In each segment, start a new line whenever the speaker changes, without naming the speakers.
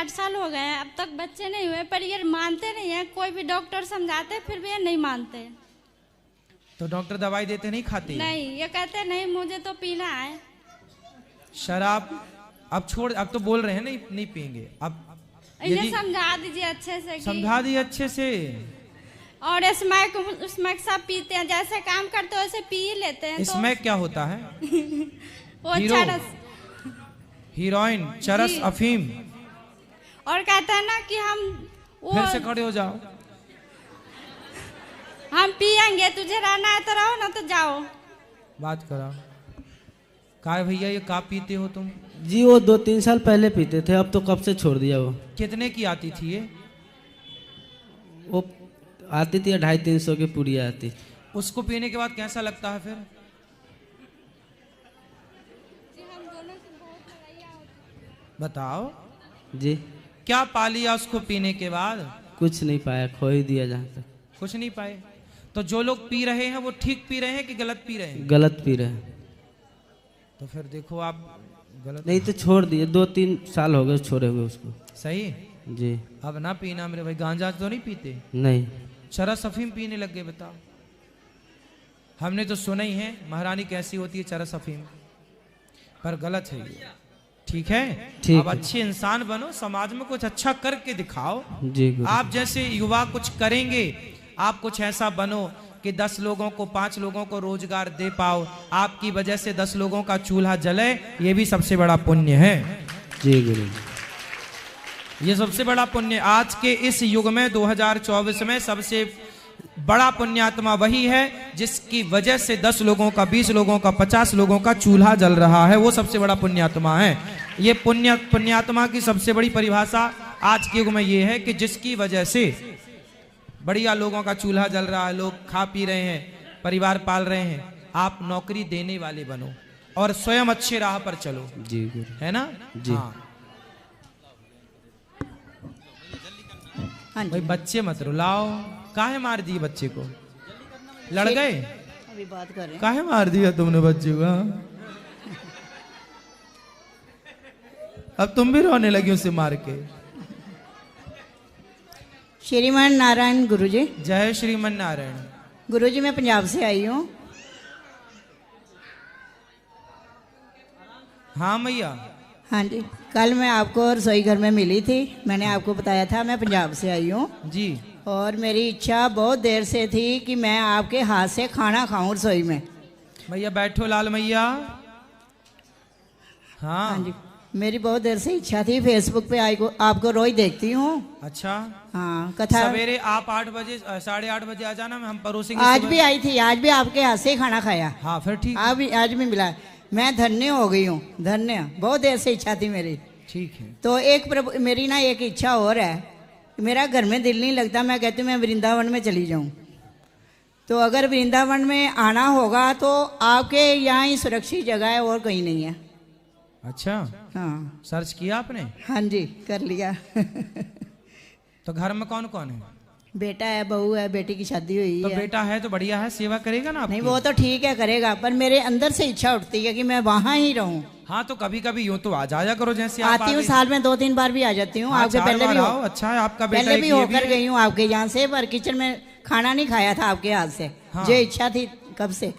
8 साल हो गए हैं, अब तक बच्चे नहीं हुए, पर ये मानते नहीं है। कोई भी डॉक्टर समझाते फिर भी ये नहीं मानते।
तो डॉक्टर दवाई देते नहीं खाती?
नहीं, ये कहते नहीं मुझे तो पीना है
शराब। अब छोड़, अब तो बोल रहे हैं नहीं नहीं पियेंगे। अब
इन्हें समझा दीजिए अच्छे से।
समझा दिए अच्छे से।
और स्मैक सब पीते हैं, जैसे काम करते वैसे पी लेते हैं।
स्मैक क्या होता है?
वो चरस,
हीरोइन, चरस, अफीम।
और कहते हैं ना कि हम
फिर से खड़े हो जाओ।
हम पियेंगे, तुझे रहना है तो रहो, ना तो जाओ।
बात करा। का भैया ये का पीते हो तुम?
जी वो 2-3 साल पहले पीते थे, अब तो कब से छोड़ दिया वो।
कितने की आती थी ये?
वो आती थी 250-300 की पूरी आती।
उसको पीने के बाद कैसा लगता है फिर? बताओ
जी।
क्या पा लिया उसको पीने के बाद?
कुछ नहीं पाया, खो ही दिया जहाँ तक।
कुछ नहीं पाए। तो जो लोग पी रहे हैं वो ठीक पी रहे हैं कि गलत पी रहे हैं?
गलत पी रहे हैं।
तो फिर देखो आप गलत
नहीं तो छोड़ दिए, 2-3 साल हो गए छोड़े हुए उसको।
सही
जी।
अब ना पीना मेरे भाई। गांजा तो नहीं पीते?
नहीं।
चरस अफीम पीने लग गए, बताओ। हमने तो सुना ही है महारानी कैसी होती है चरस अफीम, पर गलत है ये। ठीक है, अब अच्छे इंसान बनो, समाज में कुछ अच्छा करके दिखाओ।
जी।
आप जैसे युवा कुछ करेंगे, आप कुछ ऐसा बनो कि 10 लोगों को, 5 लोगों को रोजगार दे पाओ। आपकी वजह से 10 लोगों का चूल्हा जले, ये भी सबसे बड़ा पुण्य है।
जी गुरु।
ये सबसे बड़ा पुण्य। आज के इस युग में 2024 में सबसे बड़ा पुण्यात्मा वही है जिसकी वजह से 10 लोगों का, 20 लोगों का, 50 लोगों का चूल्हा जल रहा है। वो सबसे बड़ा पुण्यात्मा है। ये पुण्यात्मा की सबसे बड़ी परिभाषा आज के युग में ये है कि जिसकी वजह से बढ़िया लोगों का चूल्हा जल रहा है, लोग खा पी रहे हैं, परिवार पाल रहे हैं। आप नौकरी देने वाले बनो और स्वयं अच्छे राह पर चलो।
जी गुरु।
है ना?
जी।
हाँ। भाई बच्चे मत रुलाओ। काहे मार दिए बच्चे को? लड़ गए?
अभी बात कर रहे हैं।
काहे मार दिया तुमने बच्चे को? अब तुम भी रोने लगी उसे मार के।
श्रीमान नारायण गुरुजी।
जय श्रीमन नारायण।
गुरुजी मैं पंजाब से आई हूँ।
हाँ मैया।
हाँ जी, कल मैं आपको रसोई घर में मिली थी, मैंने आपको बताया था मैं पंजाब से आई हूँ
जी।
और मेरी इच्छा बहुत देर से थी कि मैं आपके हाथ से खाना खाऊं रसोई में।
मैया बैठो लाल मैया। हाँ
जी, मेरी बहुत देर से इच्छा थी। फेसबुक पे आपको रोज देखती हूँ।
अच्छा।
हाँ, कथा
सवेरे आप 8 बजे, 8:30 बजे आ जाना, हम परोसेंगे।
आज भी आई थी, आज भी आपके हाथ से ही खाना खाया।
हाँ फिर ठीक।
आज भी मिला। मैं धन्य हो गई हूँ, धन्य। बहुत देर से इच्छा थी मेरी।
ठीक है।
तो मेरी ना एक इच्छा और है, मेरा घर में दिल नहीं लगता। मैं कहती हूँ मैं वृंदावन में चली जाऊँ। तो अगर वृंदावन में आना होगा तो आपके यहाँ ही सुरक्षित जगह है, और कहीं नहीं है।
अच्छा।
हाँ।
सर्च किया आपने?
हाँ जी, कर लिया।
तो घर में कौन कौन है?
बेटा है, बहू है, बेटी की शादी हुई
तो
है।
बेटा है तो बढ़िया है, सेवा करेगा ना आपकी?
नहीं वो तो ठीक है, करेगा, पर मेरे अंदर से इच्छा उठती है कि मैं वहाँ ही रहूँ।
हाँ तो कभी कभी यूँ तो आ जाया करो, जैसे आप
आती हूँ, साल में 2-3 बार भी आ जाती हूँ। आपके पहले भी
अच्छा है आपका बेटा।
पहले भी होकर गई हूँ आपके यहाँ से, पर किचन में खाना नहीं खाया था आपके हाथ से।
हाँ।
जो इच्छा थी कब से,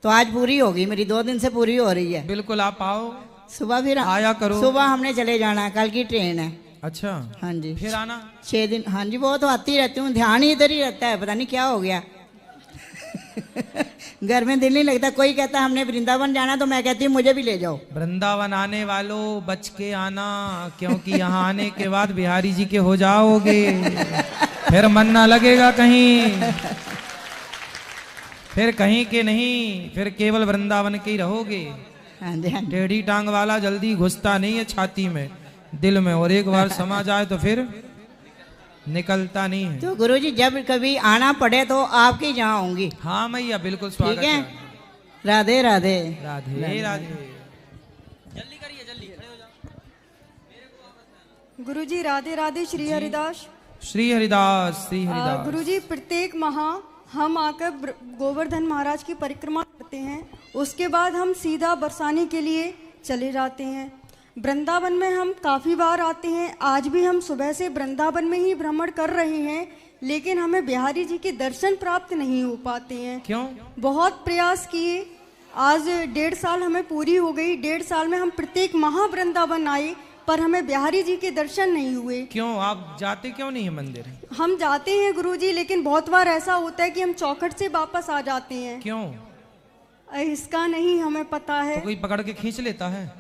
तो आज पूरी होगी मेरी, 2 दिन से पूरी हो रही है।
बिल्कुल आप आओ,
सुबह फिर
आया करो।
सुबह हमने चले जाना, कल की ट्रेन है।
अच्छा।
हाँ जी।
फिर आना
6 दिन। हाँ जी, वो तो आती रहती हूँ, ध्यान ही इधर ही रहता है, पता नहीं क्या हो गया। घर में दिल नहीं लगता। कोई कहता हमने वृंदावन जाना, तो मैं कहती हूँ मुझे भी ले जाओ।
वृंदावन आने वालों बच के आना, क्योंकि यहाँ आने के बाद बिहारी जी के हो जाओगे। फिर मन ना लगेगा कहीं, फिर कहीं के नहीं, फिर केवल वृंदावन के ही रहोगे।
हाँ जी, हाँ जी।
टेढ़ी टांग वाला जल्दी घुसता नहीं है छाती में, दिल में, और एक बार समा जाए तो फिर निकलता नहीं है।
तो गुरुजी जब कभी आना पड़े तो आपके यहाँ आऊंगी।
हाँ मैया बिल्कुल स्वागत
ठीक है। राधे राधे।
राधे राधे।
जल्दी करिए, जल्दी खड़े हो जाओ। गुरुजी राधे राधे। श्री हरिदास।
श्री हरिदास, श्री हरिदास।
गुरुजी प्रत्येक माह हम आकर गोवर्धन महाराज की परिक्रमा करते हैं, उसके बाद हम सीधा बरसाने के लिए चले जाते हैं। वृंदावन में हम काफ़ी बार आते हैं, आज भी हम सुबह से वृंदावन में ही भ्रमण कर रहे हैं, लेकिन हमें बिहारी जी के दर्शन प्राप्त नहीं हो पाते हैं।
क्यों?
बहुत प्रयास किए, आज 1.5 साल हमें पूरी हो गई। 1.5 साल में हम प्रत्येक महा वृंदावन आए, पर हमें बिहारी जी के दर्शन नहीं हुए।
क्यों? आप जाते क्यों नहीं है मंदिर?
हम जाते हैं गुरुजी, लेकिन बहुत बार ऐसा होता है कि हम चौखट से वापस आ जाते हैं।
क्यों?
इसका नहीं हमें पता है।
तो कोई पकड़ के खींच लेता है?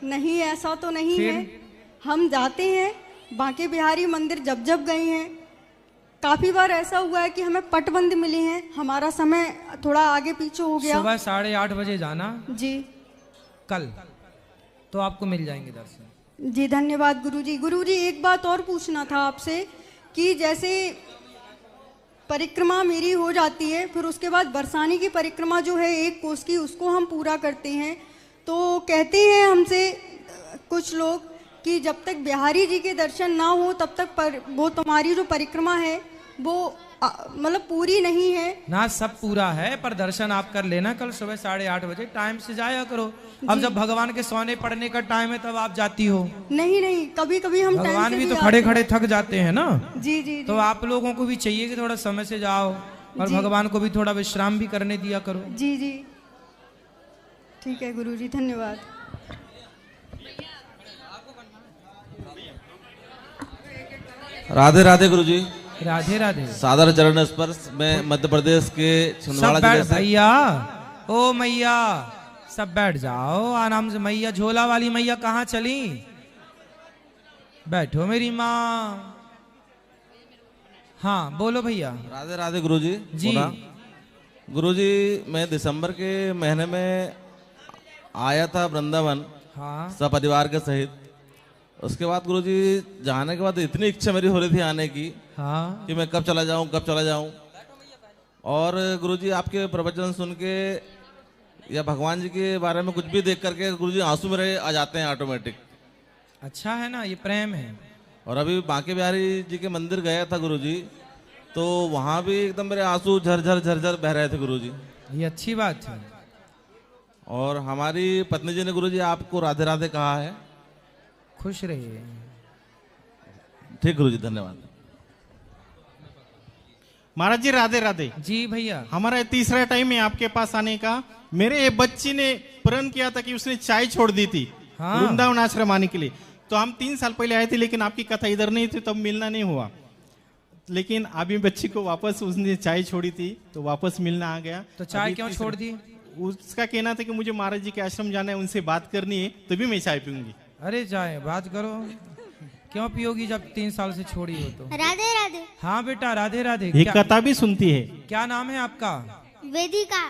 नहीं, ऐसा तो नहीं
फिर?
है। हम जाते हैं बांके बिहारी मंदिर, जब जब गए हैं। काफी बार ऐसा हुआ है कि हमें पटबंद मिले हैं, हमारा समय थोड़ा आगे पीछे हो गया।
सुबह 8:30 बजे जाना
जी
कल, तो आपको मिल जाएंगे दर्शन।
जी धन्यवाद गुरुजी। गुरुजी एक बात और पूछना था आपसे कि जैसे परिक्रमा मेरी हो जाती है, फिर उसके बाद बरसाने की परिक्रमा जो है 1 कोस की, उसको हम पूरा करते हैं, तो कहते हैं हमसे कुछ लोग कि जब तक बिहारी जी के दर्शन ना हो तब तक वो तुम्हारी जो परिक्रमा है वो मतलब पूरी नहीं है
ना। सब पूरा है, पर दर्शन आप कर लेना कल सुबह 8:30 बजे, टाइम से जाया करो। अब जब भगवान के सोने पड़ने का टाइम है तब आप जाती हो।
नहीं नहीं, कभी कभी हम टाइम
भगवान
से
भी तो
आते
खड़े
हैं।
खड़े थक जाते हैं ना।
जी जी
तो
जी
आप लोगों को भी चाहिए कि थोड़ा समय से जाओ, और
जी।
भगवान को भी थोड़ा विश्राम भी करने दिया करो।
जी जी ठीक है गुरुजी, धन्यवाद।
राधे राधे गुरुजी।
राधे राधे।
सादर चरण स्पर्श। मैं मध्य प्रदेश के छिंदवाड़ा
सब बैठ
जिले से।
भैया, ओ मैया सब बैठ जाओ आराम से। मैया झोला वाली मैया कहाँ चली? बैठो मेरी माँ। हाँ बोलो भैया।
राधे राधे गुरुजी।
जी।
गुरुजी मैं दिसंबर के महीने में आया था वृंदावन,
हाँ
सपरिवार के सहित। उसके बाद गुरुजी जाने के बाद इतनी इच्छा मेरी हो रही थी आने की
हाँ
कि मैं कब चला जाऊं कब चला जाऊं। और गुरुजी आपके प्रवचन सुन के या भगवान जी के बारे में कुछ भी देख करके गुरुजी आंसू मेरे आ जाते हैं ऑटोमेटिक।
अच्छा है ना, ये प्रेम है।
और अभी बांके बिहारी जी के मंदिर गया था गुरुजी, तो वहां भी एकदम मेरे आंसू झरझर झरझर बह रहे थे गुरुजी।
ये अच्छी बात है।
और हमारी पत्नी जी ने गुरुजी आपको राधे राधे कहा है।
खुश रहिए।
ठीक गुरुजी, धन्यवाद।
महाराज जी राधे राधे।
जी भैया।
हमारा तीसरा टाइम है आपके पास आने का। मेरे बच्ची ने प्रण किया था कि उसने चाय छोड़ दी थी
हाँ।
वृंदावन आश्रम आने के लिए, तो हम 3 साल पहले आए थे, लेकिन आपकी कथा इधर नहीं थी, तब मिलना नहीं हुआ। लेकिन अभी बच्ची को वापस उसने चाय छोड़ी थी तो वापस मिलना आ गया।
तो चाय
अभी
क्यों
तीसरा-
छोड़ दी?
उसका कहना था कि मुझे महाराज जी के आश्रम जाना है, उनसे बात करनी है, तभी मैं चाय पीऊंगी।
अरे जाए बात करो, क्यों पियोगी जब 3 साल से छोड़ी हो तो?
राधे राधे।
हाँ बेटा राधे राधे।
ये
क्या,
कथा भी सुनती है।
क्या नाम है आपका?
वेदिका।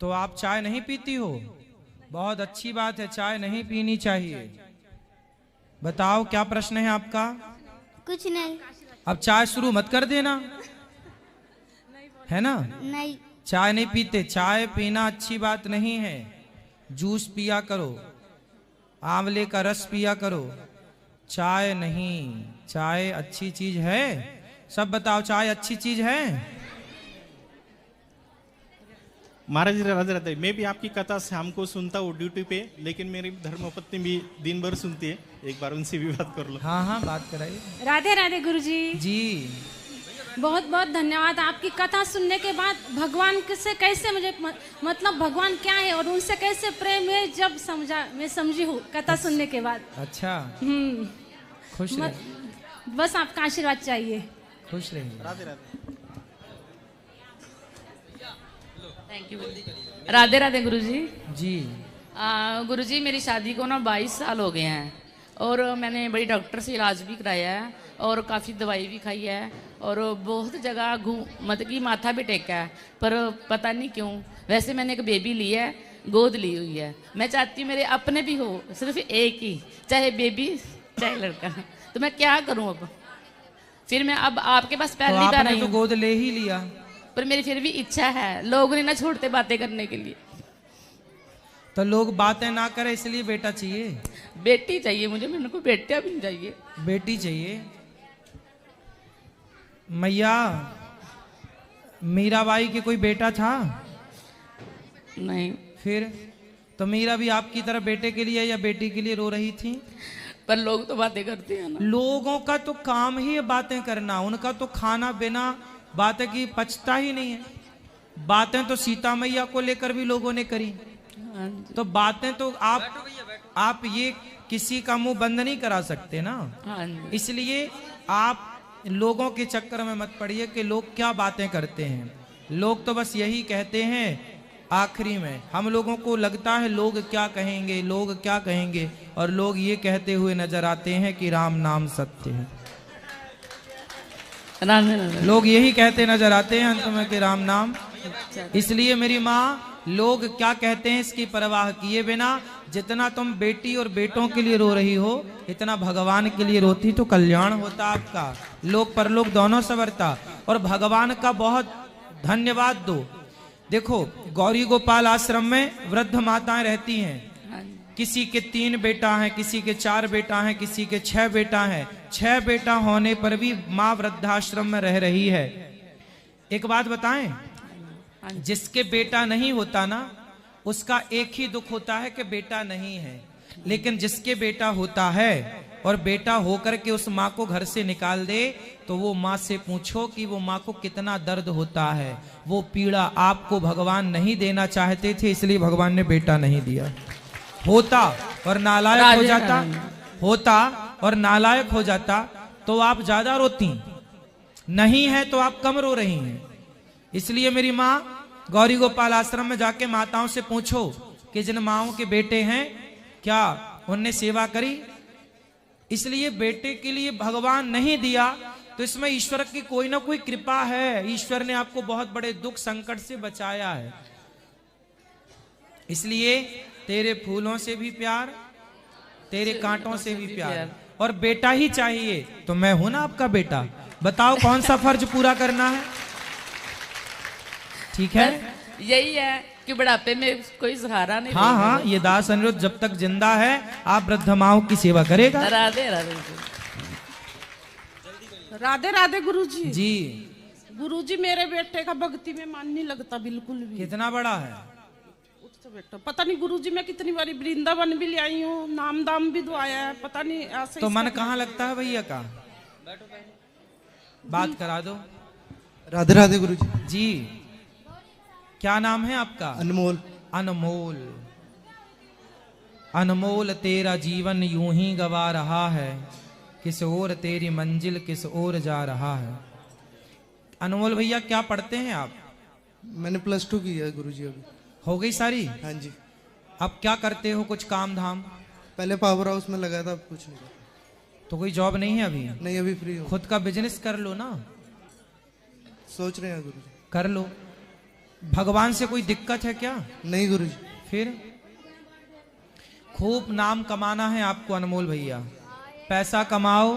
तो आप चाय नहीं पीती हो? बहुत अच्छी बात है, चाय नहीं पीनी चाहिए। बताओ क्या प्रश्न है आपका?
कुछ नहीं।
अब चाय शुरू मत कर देना, है ना?
नहीं।
चाय नहीं पीते, चाय पीना अच्छी बात नहीं है। जूस पिया करो, आंवले का रस पिया करो, चाय नहीं। चाय अच्छी चीज है। सब बताओ, चाय अच्छी चीज है?
महाराज जी राधे राधे। मैं भी आपकी कथा शाम को सुनता हूँ ड्यूटी पे, लेकिन मेरी धर्मपत्नी भी दिन भर सुनती है। एक बार उनसे भी बात कर लो।
हाँ हाँ बात कराइए।
राधे राधे गुरुजी।
जी
बहुत बहुत धन्यवाद। आपकी कथा सुनने के बाद भगवान से कैसे मुझे मतलब भगवान क्या है और उनसे कैसे प्रेम है जब समझा, मैं समझी हूँ कथा सुनने के बाद।
अच्छा, खुश रहिए।
बस आपका आशीर्वाद चाहिए।
खुश रहिए।
राधे राधे।
Thank you. राधे राधे गुरुजी।
जी
गुरुजी मेरी शादी को ना 22 साल हो गए हैं, और मैंने बड़ी डॉक्टर से इलाज भी कराया है और काफ़ी दवाई भी खाई है, और बहुत जगह मतलब कि माथा भी टेका है, पर पता नहीं क्यों। वैसे मैंने एक बेबी ली है, गोद ली हुई है। मैं चाहती हूँ मेरे अपने भी हो, सिर्फ एक ही, चाहे बेबी चाहे लड़का। तो मैं क्या करूँ अब? फिर मैं अब आपके पास
तो
पहली बार
आपने
आई
तो
हूँ,
गोद ले ही लिया।
पर मेरी फिर भी इच्छा है। लोग नहीं ना छोड़ते बातें करने के लिए।
तो लोग बातें ना करें इसलिए बेटा चाहिए?
बेटी चाहिए मुझे, मेरे को बेटा भी नहीं चाहिए।
बेटी चाहिए। मैया, मीराबाई के कोई बेटा था?
नहीं।
फिर तो मीरा भी आपकी तरह बेटे के लिए या बेटी के लिए रो रही थी?
पर लोग तो बातें करते हैं ना।
लोगों का तो काम ही है बातें करना, उनका तो खाना बिना बातें की पचता ही नहीं है। बातें तो सीता मैया को लेकर भी लोगों ने करी, तो बातें तो आप ये किसी का मुंह बंद नहीं करा सकते ना। इसलिए आप लोगों के चक्कर में मत पड़िए कि लोग क्या बातें करते हैं। लोग तो बस यही कहते हैं, आखिरी में हम लोगों को लगता है लोग क्या कहेंगे, लोग क्या कहेंगे, और लोग ये कहते हुए नजर आते हैं कि राम नाम सत्य है। लोग यही कहते नजर आते हैं अंत में कि राम नाम। इसलिए मेरी माँ, लोग क्या कहते हैं इसकी परवाह किए बिना जितना तुम बेटी और बेटों के लिए रो रही हो, इतना भगवान के लिए रोती तो कल्याण होता आपका, लोक परलोक दोनों संवरता। और भगवान का बहुत धन्यवाद दो। देखो, गौरी गोपाल आश्रम में वृद्ध माताएं रहती हैं, किसी के 3 बेटा हैं, किसी के 4 बेटा हैं, किसी के 6 बेटा हैं। 6 बेटा होने पर भी माँ वृद्धाश्रम में रह रही है। एक बात बताएं, जिसके बेटा नहीं होता ना, उसका एक ही दुख होता है कि बेटा नहीं है। लेकिन जिसके बेटा होता है और बेटा होकर के उस माँ को घर से निकाल दे, तो वो माँ से पूछो कि वो माँ को कितना दर्द होता है। वो पीड़ा आपको भगवान नहीं देना चाहते थे, इसलिए भगवान ने बेटा नहीं दिया। होता और नालायक हो जाता, होता और नालायक हो जाता तो आप ज्यादा रोती, नहीं है तो आप कम रो रही हैं। इसलिए मेरी माँ, गौरी गोपाल आश्रम में जाके माताओं से पूछो कि जिन माओं के बेटे हैं क्या उनने सेवा करी। इसलिए बेटे के लिए भगवान नहीं दिया तो इसमें ईश्वर की कोई ना कोई कृपा है। ईश्वर ने आपको बहुत बड़े दुख संकट से बचाया है। इसलिए तेरे फूलों से भी प्यार, तेरे कांटों से भी प्यार, और बेटा ही चाहिए तो मैं हूं ना आपका बेटा। बताओ कौन सा फर्ज पूरा करना है? ठीक है,
यही है कि बुढ़ापे में कोई सहारा नहीं।
हाँ हाँ, ये दास अनिरुद्ध जब तक जिंदा है आप वृद्ध माओं की सेवा करेगा।
राधे राधे
राधे राधे गुरुजी।
जी
गुरुजी, मेरे बेटे का भक्ति में मन नहीं लगता बिल्कुल भी।
कितना बड़ा है?
बेटा पता नहीं गुरुजी, मैं कितनी बारी वृंदावन भी ले आई हूँ, नाम दाम भी दुआया है, पता नहीं ऐसे।
तो मन कहाँ लगता है भैया का? बात करा दो।
राधे राधे गुरुजी।
जी, क्या नाम है आपका?
अनमोल।
अनमोल, अनमोल तेरा जीवन यूं ही गवा रहा है, किस ओर तेरी मंजिल किस ओर जा रहा है। अनमोल भैया, क्या पढ़ते हैं आप?
मैंने +2 की है गुरुजी। अभी
हो गई सारी?
हाँ जी।
अब क्या करते हो? कुछ काम धाम?
पहले पावर हाउस में लगा था, अब कुछ नहीं।
तो कोई जॉब नहीं है अभी?
नहीं, अभी फ्री हूँ।
खुद का बिजनेस कर लो ना।
सोच रहे हैं गुरुजी।
कर लो। भगवान से कोई दिक्कत है क्या?
नहीं गुरुजी।
फिर खूब नाम कमाना है आपको अनमोल भैया, पैसा कमाओ,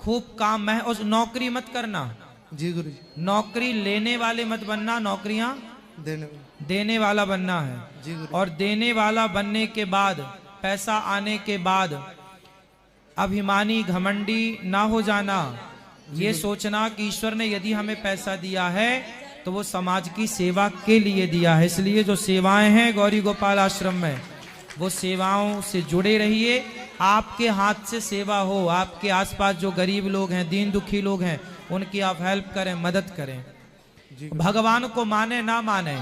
खूब काम में, और नौकरी मत करना।
जी गुरुजी।
नौकरी लेने वाले मत बनना, नौकरियां देने वाला बनना है।
जी गुरुजी।
और देने वाला बनने के बाद, पैसा आने के बाद अभिमानी घमंडी ना हो जाना। ये सोचना कि ईश्वर ने यदि हमें पैसा दिया है तो वो समाज की सेवा के लिए दिया है। इसलिए जो सेवाएं हैं गौरी गोपाल आश्रम में, वो सेवाओं से जुड़े रहिए। आपके हाथ से सेवा हो, आपके आसपास जो गरीब लोग हैं, दीन दुखी लोग हैं, उनकी आप हेल्प करें, मदद करें। भगवान को माने ना माने,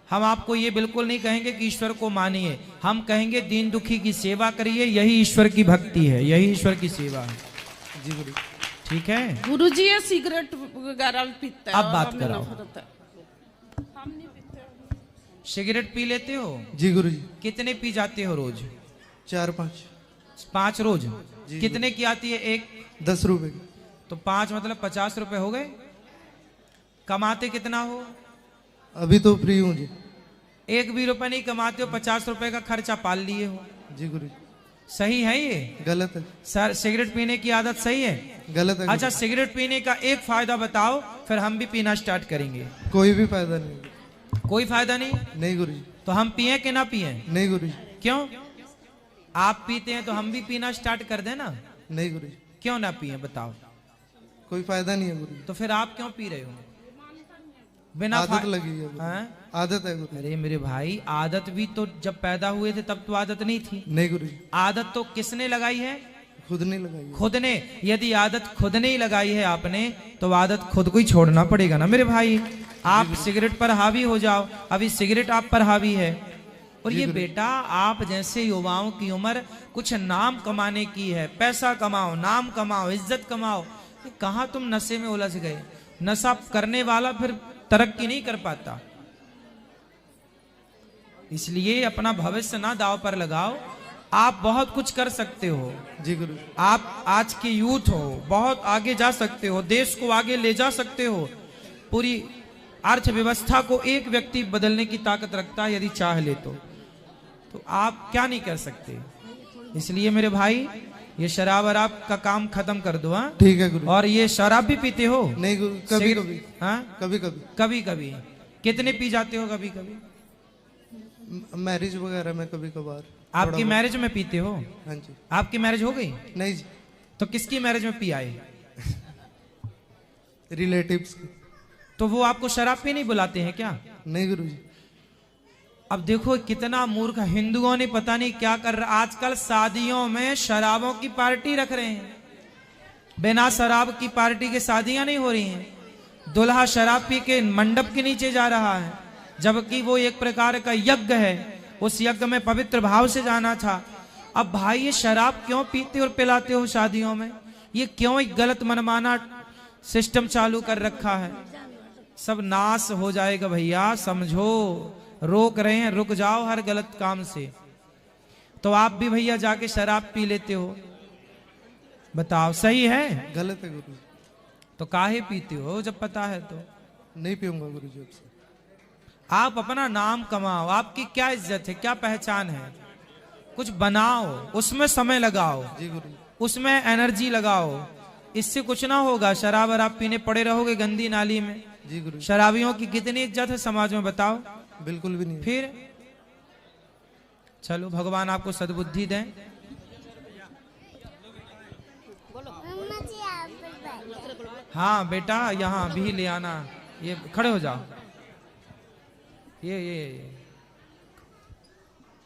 हम आपको ये बिल्कुल नहीं कहेंगे कि ईश्वर को मानिए, हम कहेंगे दीन दुखी की सेवा करिए। यही ईश्वर की भक्ति है, यही ईश्वर की सेवा है।
जी गुरु।
ठीक है
गुरुजी, ये सिगरेट वगैरह पीता है।
अब बात कराओ।
हम नहीं पीते।
सिगरेट पी लेते हो?
जी गुरुजी।
कितने पी जाते हो रोज?
4-5।
5 रोज? कितने की आती है एक?
10 रुपए की।
तो 5 मतलब 50 रुपए हो गए। कमाते कितना हो?
अभी तो फ्री हूँ जी।
1 भी रुपए नहीं कमाते हो, 50 रुपए का खर्चा पाल लिए हो।
जी गुरुजी।
सही है ये?
गलत है
सर। सिगरेट पीने की आदत सही है?
गलत है।
अच्छा, सिगरेट पीने का एक फायदा बताओ, फिर हम भी पीना स्टार्ट करेंगे।
कोई भी फायदा नहीं।
कोई फायदा नहीं?
नहीं गुरुजी।
तो हम पिए कि ना पिए?
नहीं गुरुजी।
क्यों? आप पीते हैं तो हम भी पीना स्टार्ट कर देना।
नहीं गुरुजी।
क्यों ना पिए बताओ?
कोई फायदा नहीं है गुरुजी।
तो फिर आप क्यों पी रहे हो? बिना
आदत लगी है गुरुजी।
हाँ?
आदत है गुरुजी।
अरे मेरे भाई, आदत भी तो जब पैदा हुए थे तब तो आदत नहीं थी।
नहीं गुरुजी,
आदत तो किसने लगाई है?
खुद नहीं लगाई है।
खुद ने। यदि आदत खुद ने ही लगाई है आपने, तो आदत खुद को ही छोड़ना पड़ेगा ना मेरे भाई। आप सिगरेट पर हावी हो जाओ, अभी सिगरेट आप पर हावी है। और ये बेटा, आप जैसे युवाओं की उम्र कुछ नाम कमाने की है, पैसा कमाओ, नाम कमाओ, इज्जत कमाओ। कहाँ तुम नशे में उलझ गए? नशा करने वाला फिर तरक्की नहीं कर पाता। इसलिए अपना भविष्य ना दांव पर लगाओ। आप बहुत कुछ कर सकते हो
जी गुरु।
आप आज के यूथ हो, बहुत आगे जा सकते हो, देश को आगे ले जा सकते हो। पूरी अर्थव्यवस्था को एक व्यक्ति बदलने की ताकत रखता है यदि चाह ले तो आप क्या नहीं कर सकते। इसलिए मेरे भाई, ये शराब वराब का काम खत्म कर दो। हाँ
ठीक है गुरु।
और ये शराब भी पीते हो?
नहीं गुरु, कभी कभी।
हाँ
कभी कभी।
कभी कभी। कितने पी जाते हो कभी कभी?
मैरिज वगैरह में कभी कभार।
आपकी मैरिज में पीते हो?
हाँ जी।
आपकी मैरिज हो गई?
नहीं जी।
तो किसकी मैरिज में पी आए?
रिलेटिव्स की।
तो वो आपको शराब पी नहीं बुलाते हैं क्या?
नहीं गुरुजी।
अब देखो कितना मूर्ख हिंदुओं ने पता नहीं क्या कर रहा। आजकल शादियों में शराबों की पार्टी रख रहे हैं। बिना शराब की पार्टी के शादियां नहीं हो रही हैं। दुल्हा शराब पी के मंडप के नीचे जा रहा है, जबकि वो एक प्रकार का यज्ञ है। उस यज्ञ में पवित्र भाव से जाना था। अब भाई, ये शराब क्यों पीते और पिलाते हो शादियों में? ये क्यों एक गलत मनमाना सिस्टम चालू कर रखा है? सब नाश हो जाएगा भैया, समझो। रोक रहे हैं, रुक जाओ हर गलत काम से। तो आप भी भैया जाके शराब पी लेते हो, बताओ सही है?
गलत है गुरु।
तो काहे पीते हो जब पता है तो?
नहीं पीऊंगा गुरुजी अब से।
आप अपना नाम कमाओ। आपकी क्या इज्जत है, क्या पहचान है? कुछ बनाओ, उसमें समय लगाओ,
जी गुरु।
उसमें एनर्जी लगाओ। इससे कुछ ना होगा। शराब और आप पीने पड़े रहोगे गंदी नाली में।
जी गुरु।
शराबियों की कितनी इज्जत है समाज में, बताओ?
बिल्कुल भी नहीं।
फिर चलो, भगवान आपको सद्बुद्धि दें। हाँ बेटा, यहाँ भी ले आना। ये खड़े हो जाओ। ये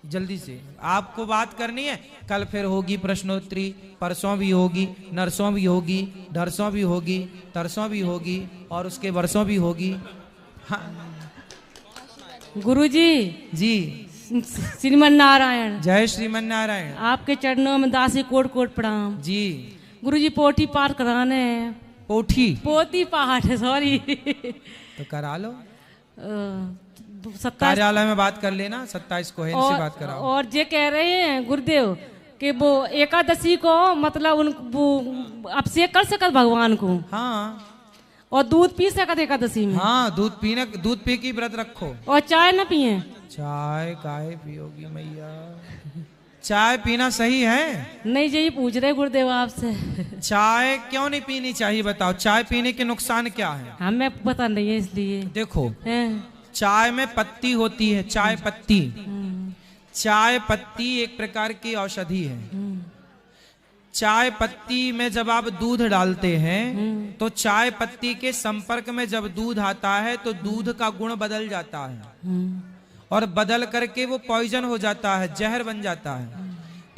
जल्दी से आपको बात करनी है। कल फिर होगी प्रश्नोत्तरी, परसों भी होगी, नरसों भी होगी, ढरसों भी होगी, तरसों भी होगी, और उसके वर्षों भी होगी। हाँ
गुरुजी
जी।
श्रीमन नारायण।
जय श्रीमन नारायण।
आपके चरणों में दासी कोट कोट प्रणाम
जी।
गुरुजी। पोटी पाठ कराने हैं। पोती पाठ, सॉरी।
तो करा लो।
27
कार्यालय में बात कर लेना, 27 को है, इनसे बात कराओ।
और ये कह रहे हैं गुरुदेव कि वो एकादशी को मतलब वो अभिषेक कर सकत भगवान को।
हाँ।
और दूध पी सकत एकादशी में।
हाँ, दूध पी की व्रत रखो।
और चाय न पिए।
चाय काहे पियोगी मैया? चाय पीना सही है? नहीं,
यही पूछ रहे गुरुदेव आपसे।
चाय क्यों नहीं पीनी चाहिए बताओ? चाय पीने के नुकसान क्या है?
हमें पता नहीं है, इसलिए।
देखो, चाय में पत्ती होती है, चाय पत्ती। चाय पत्ती एक प्रकार की औषधि है। चाय पत्ती में जब आप दूध डालते हैं तो चाय पत्ती के संपर्क में जब दूध आता है तो दूध का गुण बदल जाता है, और बदल करके वो पॉइजन हो जाता है, जहर बन जाता है।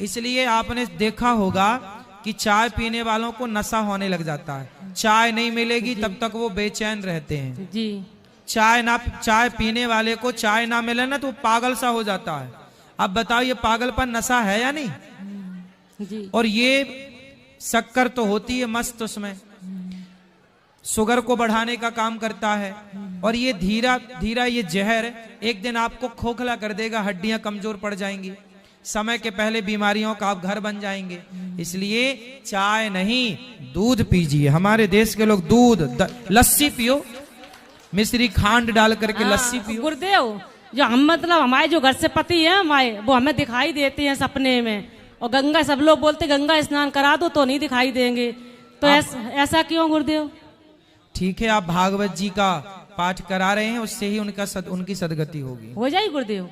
इसलिए आपने देखा होगा कि चाय पीने वालों को नशा होने लग जाता है। चाय नहीं मिलेगी तब तक वो बेचैन रहते हैं
जी।
चाय पीने वाले को चाय ना मिले ना तो पागल सा हो जाता है। अब बताओ, ये पागलपन नशा है या नहीं?
जी।
और ये शक्कर तो होती है मस्त, उसमें शुगर को बढ़ाने का काम करता है, और ये धीरा धीरा ये जहर एक दिन आपको खोखला कर देगा, हड्डियां कमजोर पड़ जाएंगी, समय के पहले बीमारियों का आप घर बन जाएंगे। इसलिए चाय नहीं, दूध पीजिए। हमारे देश के लोग दूध, लस्सी पियो, मिश्री खांड डाल करके लस्सी पियो।
गुरुदेव, जो हम मतलब हमारे जो घर से पति है हमारे, वो हमें दिखाई देते हैं सपने में। और गंगा, सब लोग बोलते गंगा स्नान करा दो तो नहीं दिखाई देंगे, तो ऐसा क्यों गुरुदेव?
ठीक है, आप भागवत जी का पाठ करा रहे हैं, उससे ही उनकी सदगति होगी।
हो जाए गुरुदेव?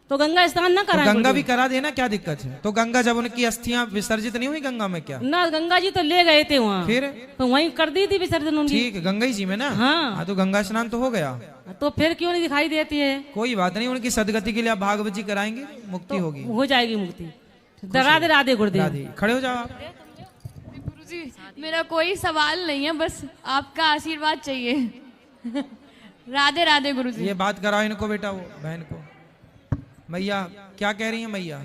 तो गंगा स्नान ना
तो
कराएं
गंगा
गुरुजी?
भी करा देना, क्या दिक्कत है? तो गंगा जब उनकी अस्थियां विसर्जित नहीं हुई गंगा में क्या?
ना गंगा जी तो ले गए थे वहाँ,
फिर
तो वहीं कर दी थी विसर्जन उनकी।
ठीक है, गंगा जी में ना।
हाँ।
तो गंगा स्नान तो हो गया,
तो फिर क्यों नहीं दिखाई देती है?
कोई बात नहीं, उनकी सदगति के लिए आप भागवत जी कराएंगे, मुक्ति होगी,
हो जाएगी मुक्ति। राधे राधे गुरुदेव।
राधे। खड़े हो जाओ आप।
गुरुजी मेरा कोई सवाल नहीं है, बस आपका आशीर्वाद चाहिए। राधे राधे गुरुजी।
ये बात कराओ इनको बेटा, वो बहन को। मैया क्या कह रही हैं मैया?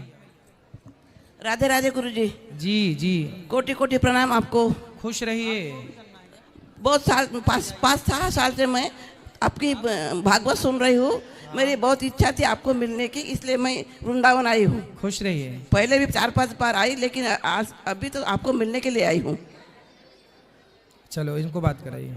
राधे राधे गुरुजी।
जी जी,
कोटि कोटि प्रणाम आपको।
खुश रहिए।
बहुत साल 5-6 साल से मैं आपकी भागवत सुन रही हूँ। मेरी बहुत इच्छा थी आपको मिलने की, इसलिए मैं वृंदावन आई हूँ।
खुश रहिए।
पहले भी 4-5 बार आई, लेकिन आज अभी तो आपको मिलने के लिए आई हूँ।
चलो इनको बात कराइए।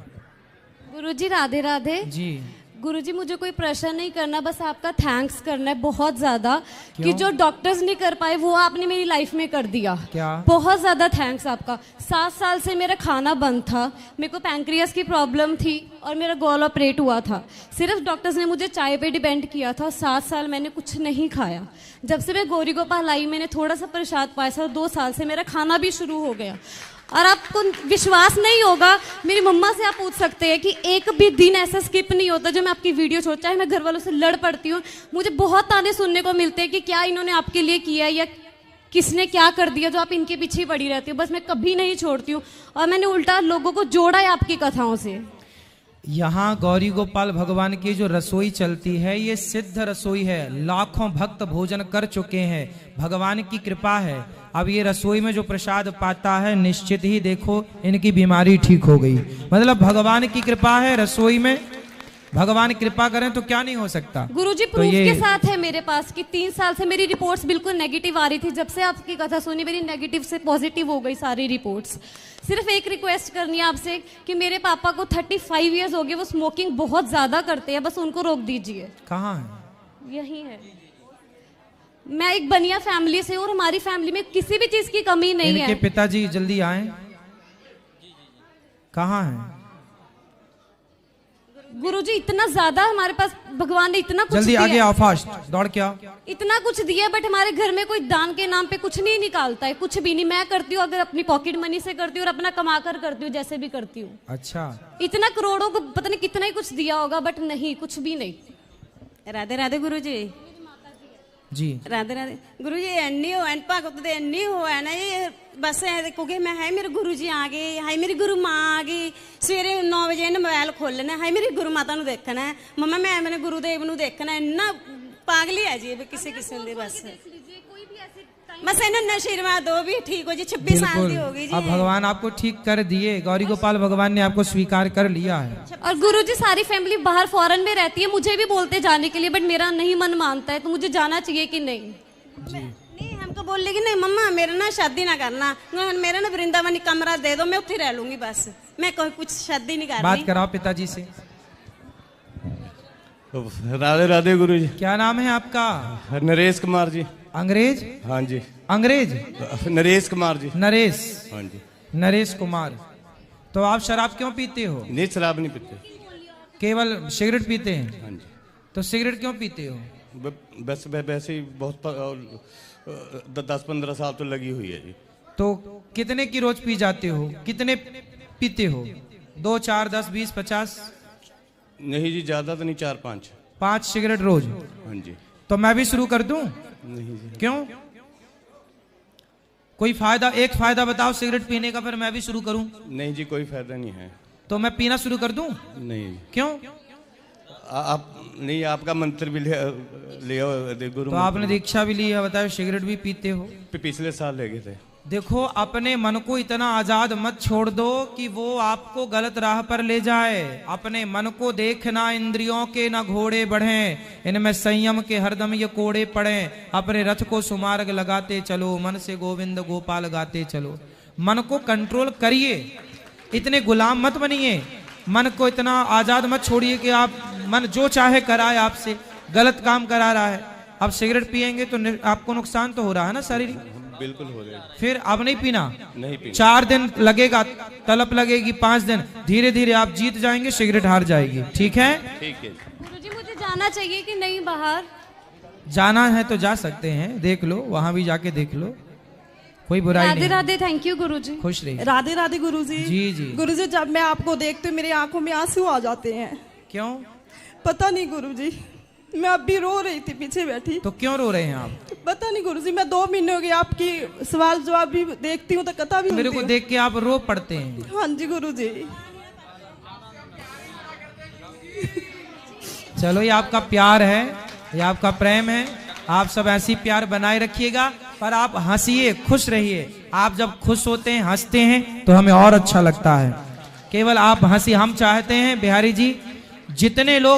गुरुजी राधे राधे।
जी
गुरुजी मुझे कोई प्रश्न नहीं करना, बस आपका थैंक्स करना है बहुत ज्यादा कि
क्यों?
जो डॉक्टर्स नहीं कर पाए वो आपने मेरी लाइफ में कर दिया।
क्या?
बहुत ज्यादा थैंक्स आपका। 7 साल से मेरा खाना बंद था, मेरे को पैंक्रियास की प्रॉब्लम थी और मेरा गॉल ऑपरेट हुआ था। सिर्फ डॉक्टर्स ने मुझे चाय पे डिपेंड किया था। 7 साल मैंने कुछ नहीं खाया। जब से मैं गौरी गोपाल आई मैंने थोड़ा सा प्रसाद पाया था, 2 साल से मेरा खाना भी शुरू हो गया। और आपको विश्वास नहीं होगा, मेरी मम्मा से आप पूछ सकते हैं कि एक भी दिन ऐसा स्किप नहीं होता जो मैं आपकी वीडियो छोड़, चाहे मैं घर वालों से लड़ पड़ती हूँ, मुझे बहुत ताने सुनने को मिलते हैं कि क्या इन्होंने आपके लिए किया या किसने क्या कर दिया जो आप इनके पीछे ही पड़ी रहती हो। बस मैं कभी नहीं छोड़ती हूँ और मैंने उल्टा लोगों को जोड़ा है आपकी कथाओं से।
यहाँ गौरी गोपाल भगवान की जो रसोई चलती है ये सिद्ध रसोई है, लाखों भक्त भोजन कर चुके हैं, भगवान की कृपा है। अब ये रसोई में जो प्रसाद पाता है निश्चित ही देखो इनकी बीमारी ठीक हो गई। मतलब भगवान की कृपा है रसोई में, भगवान कृपा करें तो क्या नहीं हो सकता।
गुरुजी
तो
प्रूफ
ये
के साथ है मेरे पास कि 3 साल से मेरी रिपोर्ट्स बिल्कुल नेगेटिव आ रही थी। जब से आपकी कथा सुनी मेरी नेगेटिव से पॉजिटिव हो गई सारी रिपोर्ट्स। सिर्फ एक रिक्वेस्ट करनी है आपसे कि मेरे पापा को 35 इयर्स हो गए, वो स्मोकिंग बहुत ज्यादा करते हैं, बस उनको रोक दीजिए।
कहाँ है?
यही है। मैं एक बनिया फैमिली से हूँ और हमारी फैमिली में किसी भी चीज की कमी नहीं
इनके
है।
पिताजी जल्दी आए। कहाँ हैं?
गुरुजी इतना ज्यादा हमारे पास भगवान ने इतना कुछ
जल्दी
दिया
आगे आओ, फास्ट दौड़ के आओ।
इतना कुछ दिया, बट हमारे घर में कोई दान के नाम पे कुछ नहीं निकालता है, कुछ भी नहीं। मैं करती हूँ अगर अपनी पॉकेट मनी से करती हूँ और अपना कमा कर करती हूँ, जैसे भी करती हूँ।
अच्छा,
इतना करोड़ों को पता नहीं कितना ही कुछ दिया होगा, बट नहीं, कुछ भी नहीं।
राधे राधे गुरुजी।
जी
राधे राधे गुरुजी। एन्नी हो एन पाक तो एन्नी हो है ना ये, बस क्योंकि मैं है मेरे गुरुजी आ गए, है मेरी गुरु माँ आ गई। सवेरे 9 वजे ने मोबाइल खोलना है, मेरी गुरु माता नु देखना है, मम्मा मैं मैंने गुरुदेव नु देखना है। इन्ना पागली है जी किसी किस्म की। बस इन्हें आशीर्वाद दो भी ठीक हो जी। 26 साल की हो गई जी।
अब भगवान आपको ठीक कर दिए, गौरी गोपाल भगवान ने आपको स्वीकार कर लिया है।
और गुरुजी सारी फैमिली बाहर फॉरेन में रहती है, मुझे भी बोलते जाने के लिए, बट मेरा नहीं मन मानता है, तो मुझे जाना चाहिए कि नहीं?
नहीं हमको बोल लेगी नहीं मम्मा मेरा ना शादी ना करना, मेरा ना वृंदावन कमरा दे दो, मैं उत्थे रह लूंगी, बस मैं कोई कुछ शादी नहीं करनी।
बात कराओ पिताजी से।
राधे राधे गुरु जी।
क्या नाम है आपका?
नरेश कुमार जी।
अंग्रेज?
हाँ जी।
अंग्रेज?
नरेश कुमार जी।
नरेश?
हाँ जी।
नरेश कुमार। तो आप शराब क्यों पीते हो?
नहीं शराब नहीं पीते,
केवल सिगरेट पीते हैं।
हाँ जी।
तो सिगरेट क्यों पीते हो?
बस वैसे ही बहुत 10-15 साल तो लगी हुई है जी।
तो कितने की रोज पी जाते हो? कितने पीते हो? 2, 4, 10, 20, 50?
नहीं जी ज्यादा तो नहीं, 4-5।
5 सिगरेट रोज?
हाँ जी।
तो मैं भी शुरू कर दूं?
नहीं जी।
क्यों? कोई फायदा, एक फायदा बताओ सिगरेट पीने का, फिर मैं भी शुरू करूं।
नहीं जी कोई फायदा नहीं है।
तो मैं पीना शुरू कर दूं?
नहीं।
क्यों?
आप नहीं, आपका मंत्र भी ले गुरु।
तो आपने दीक्षा भी ली है, बताओ सिगरेट भी पीते हो?
पिछले साल ले गए थे।
देखो अपने मन को इतना आजाद मत छोड़ दो कि वो आपको गलत राह पर ले जाए। अपने मन को देखना, इंद्रियों के न घोड़े बढ़ें, इनमें संयम के हरदम ये कोड़े पड़ें। अपने रथ को सुमार्ग लगाते चलो, मन से गोविंद गोपाल गाते चलो। मन को कंट्रोल करिए, इतने गुलाम मत बनिए। मन को इतना आजाद मत छोड़िए कि आप मन जो चाहे कराए आपसे, गलत काम करा रहा है। अब सिगरेट पिएंगे तो आपको नुकसान तो हो रहा है ना शारीरिक?
बिल्कुल हो रहा है।
फिर अब नहीं पीना?
नहीं पीना।
4 दिन लगेगा, तलब लगेगी, 5 दिन, धीरे धीरे आप जीत जाएंगे, सिगरेट हार जाएगी। ठीक है?
ठीक है।
गुरुजी मुझे जाना चाहिए कि नहीं बाहर?
जाना है तो जा सकते हैं, देख लो, वहां भी जाके देख लो, कोई बुराई
राधे
नहीं।
राधे, थैंक यू गुरुजी।
खुश रहिए।
राधे राधे गुरुजी।
जी जी।
गुरुजी, जब मैं आपको देखती हूँ मेरी आंखों में आंसू आ जाते हैं।
क्यों?
पता नहीं गुरुजी, मैं अब भी रो रही थी पीछे बैठी।
तो क्यों रो रहे हैं आप?
पता नहीं गुरुजी, मैं 2 महीने हो गए आपकी सवाल जवाब भी देखती हूँ तो कथा भी
मेरे को
सुनती हूँ।
देख के आप रो पड़ते हैं।
हाँ जी गुरुजी।
चलो, ये आपका प्यार है, ये आपका प्रेम है, आप सब ऐसी प्यार बनाए रखिएगा, पर आप हंसिए, खुश रहिए। आप जब खुश होते हैं, हंसते हैं, तो हमें और अच्छा लगता है। केवल आप हंसी, हम चाहते हैं बिहारी जी जितने लोग